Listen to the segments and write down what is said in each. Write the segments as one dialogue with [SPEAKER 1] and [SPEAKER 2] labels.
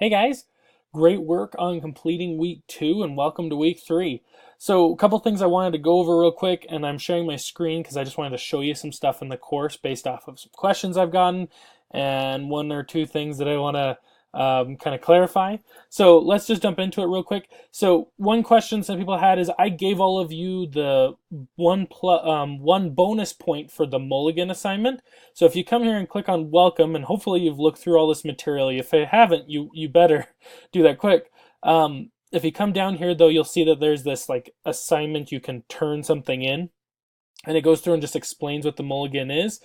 [SPEAKER 1] Hey guys, great work on completing week 2 and welcome to week 3. So a couple things I wanted to go over real quick, and I'm sharing my screen because I just wanted to show you some stuff in the course based off of some questions I've gotten and one or two things that I want to kind of clarify. So let's just jump into it real quick. So one question some people had is I gave all of you the one bonus point for the mulligan assignment. So if you come here and click on welcome, and hopefully you've looked through all this material. If you haven't, you better do that quick. If you come down here though, you'll see that there's this like assignment you can turn something in, and it goes through and just explains what the mulligan is.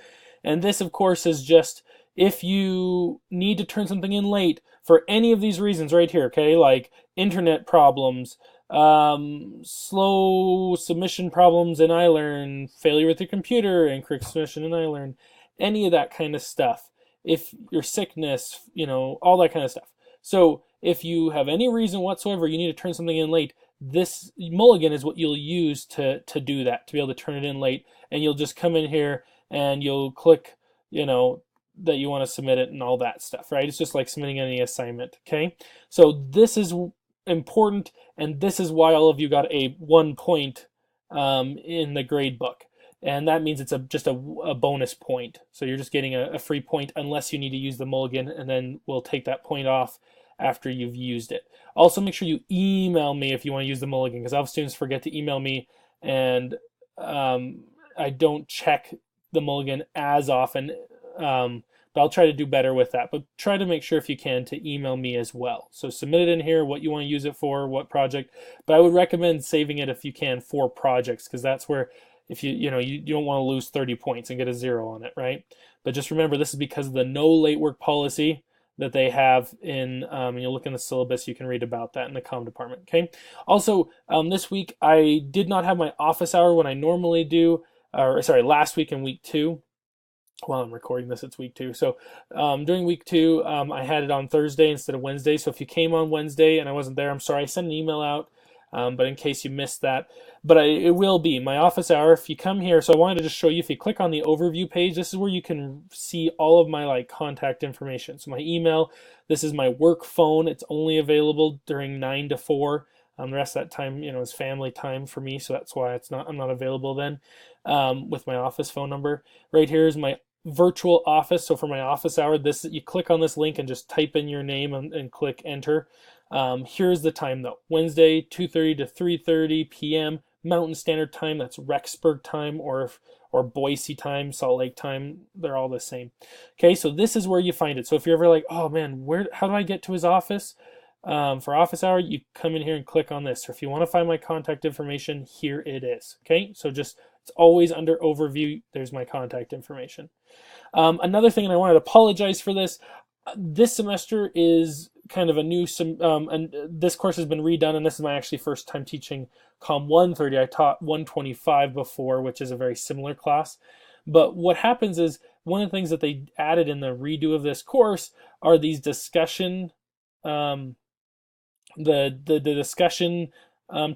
[SPEAKER 1] And this of course is just if you need to turn something in late for any of these reasons right here, okay, like internet problems, slow submission problems in iLearn, failure with your computer, incorrect submission in iLearn, any of that kind of stuff. If your sickness, all that kind of stuff. So if you have any reason whatsoever you need to turn something in late, this mulligan is what you'll use to do that, to be able to turn it in late. And you'll just come in here and you'll click, that you want to submit it and all that stuff, right? It's just like submitting any assignment, okay? So this is important, and this is why all of you got a 1 point in the grade book. And that means it's just a bonus point. So you're just getting a free point unless you need to use the mulligan, and then we'll take that point off after you've used it. Also, make sure you email me if you want to use the mulligan, because all students forget to email me, and I don't check the mulligan as often. But I'll try to do better with that. But try to make sure, if you can, to email me as well. So submit it in here, what you want to use it for, what project. But I would recommend saving it if you can for projects, because that's where if you don't want to lose 30 points and get a 0 on it, right? But just remember, this is because of the no late work policy that they have in, and you'll look in the syllabus, you can read about that in the comm department, okay? Also, this week I did not have my office hour when I normally do, last week in week 2. While I'm recording this, it's week 2. So during week 2, I had it on Thursday instead of Wednesday. So if you came on Wednesday and I wasn't there, I'm sorry. I sent an email out, but in case you missed that. But it will be my office hour. If you come here, so I wanted to just show you, if you click on the overview page, this is where you can see all of my contact information. So my email, this is my work phone. It's only available during 9 to 4. The rest of that time, is family time for me, so that's why I'm not available then with my office phone number. Right here is my virtual office. So for my office hour, you click on this link and just type in your name and click enter. Here's the time though: Wednesday, 2:30 to 3:30 p.m. Mountain Standard Time. That's Rexburg time or Boise time, Salt Lake time. They're all the same. Okay, so this is where you find it. So if you're ever like, oh man, how do I get to his office? For office hour, you come in here and click on this. Or if you want to find my contact information, here it is. Okay, so it's always under overview. There's my contact information. Another thing, and I wanted to apologize for this. This semester is kind of a new, and this course has been redone, and this is my actually first time teaching Comm 130. I taught 125 before, which is a very similar class. But what happens is, one of the things that they added in the redo of this course are these discussion the discussion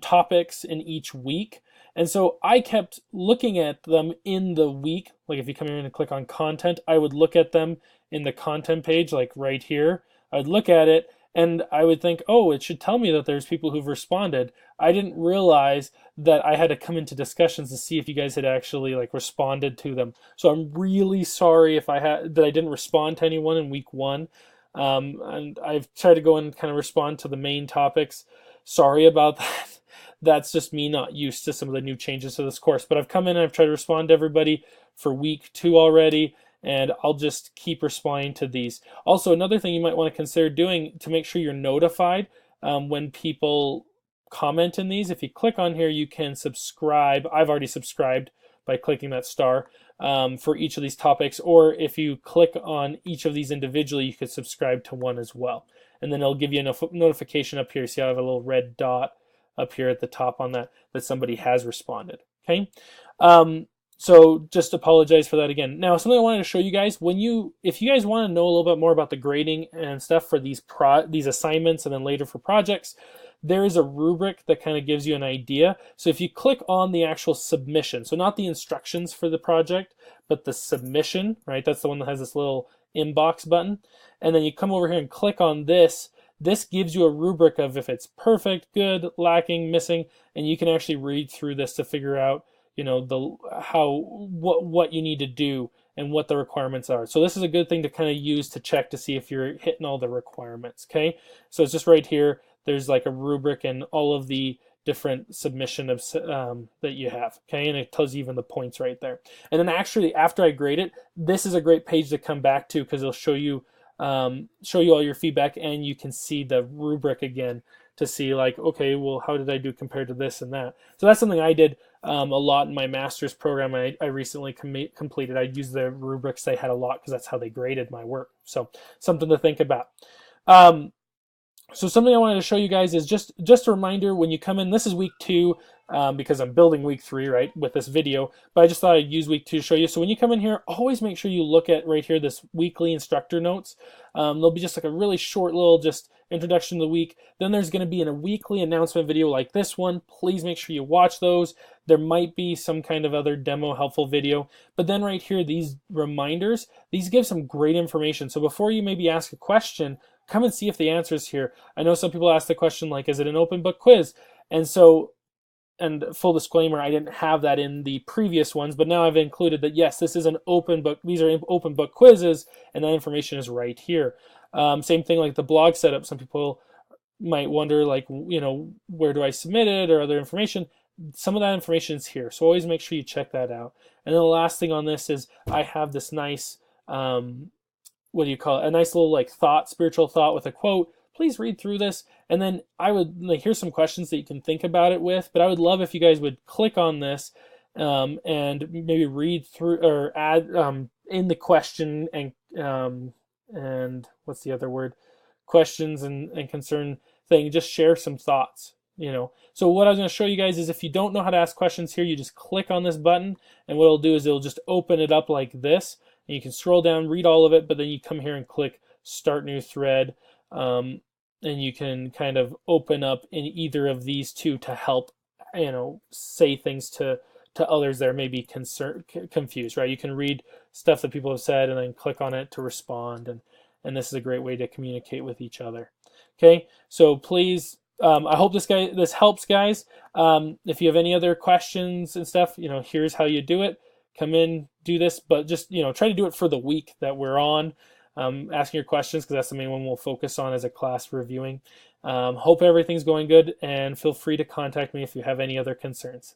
[SPEAKER 1] topics in each week. And so I kept looking at them in the week. Like if you come here and click on content, I would look at them in the content page, like right here. I'd look at it and I would think, oh, it should tell me that there's people who've responded. I didn't realize that I had to come into discussions to see if you guys had actually responded to them. So I'm really sorry that I didn't respond to anyone in week 1. And I've tried to go and kind of respond to the main topics. Sorry about that. That's just me not used to some of the new changes to this course. But I've come in and I've tried to respond to everybody for week 2 already, and I'll just keep responding to these. Also, another thing you might want to consider doing to make sure you're notified when people comment in these, if you click on here, you can subscribe. I've already subscribed by clicking that star. For each of these topics, or if you click on each of these individually, you could subscribe to one as well, and then it'll give you a notification up here. See, I have a little red dot up here at the top on that somebody has responded. Okay, so just apologize for that again. Now, something I wanted to show you guys, if you guys want to know a little bit more about the grading and stuff for these assignments, and then later for projects, there is a rubric that kind of gives you an idea. So if you click on the actual submission, so not the instructions for the project, but the submission, right? That's the one that has this little inbox button. And then you come over here and click on this. this gives you a rubric of if it's perfect, good, lacking, missing, and you can actually read through this to figure out, you know, what you need to do and what the requirements are. So this is a good thing to kind of use to check to see if you're hitting all the requirements. Okay, so it's just right here. There's like a rubric and all of the different submission of that you have. Okay, and it tells you even the points right there. And then actually, after I grade it, this is a great page to come back to because it'll show you all your feedback, and you can see the rubric again to see like, okay, well, how did I do compared to this and that? So that's something I did a lot in my master's program I recently completed. I used the rubrics they had a lot because that's how they graded my work. So something to think about. So something I wanted to show you guys is just a reminder when you come in. This is week 2 because I'm building week 3, right, with this video. But I just thought I'd use week 2 to show you. So when you come in here, always make sure you look at right here this weekly instructor notes. There'll be just like a really short little just introduction to the week. Then there's going to be a weekly announcement video like this one. Please make sure you watch those. There might be some kind of other demo helpful video. But then right here, these reminders, these give some great information. So before you maybe ask a question, come and see if the answer is here. I know some people ask the question like, is it an open book quiz? And so, and full disclaimer, I didn't have that in the previous ones, but now I've included that, yes, this is an open book. These are open book quizzes, and that information is right here. Same thing like the blog setup. Some people might wonder like, you know, where do I submit it or other information? Some of that information is here. So always make sure you check that out. And then the last thing on this is I have this nice, what do you call it? A nice little like spiritual thought with a quote. Please read through this, and then I would like here's some questions that you can think about it with. But I would love if you guys would click on this and maybe read through or add in the question and what's the other word? Questions and concern thing. Just share some thoughts. You know. So what I was going to show you guys is if you don't know how to ask questions here, you just click on this button, and what it'll do is it'll just open it up like this. And you can scroll down, read all of it, but then you come here and click Start New Thread, and you can kind of open up in either of these two to help, you know, say things to others that are maybe confused, right? You can read stuff that people have said and then click on it to respond, and this is a great way to communicate with each other. Okay, so please. I hope this helps, guys. If you have any other questions and stuff, you know, here's how you do it. Come in, do this, but just, you know, try to do it for the week that we're on. Asking your questions because that's the main one we'll focus on as a class reviewing. Hope everything's going good, and feel free to contact me if you have any other concerns.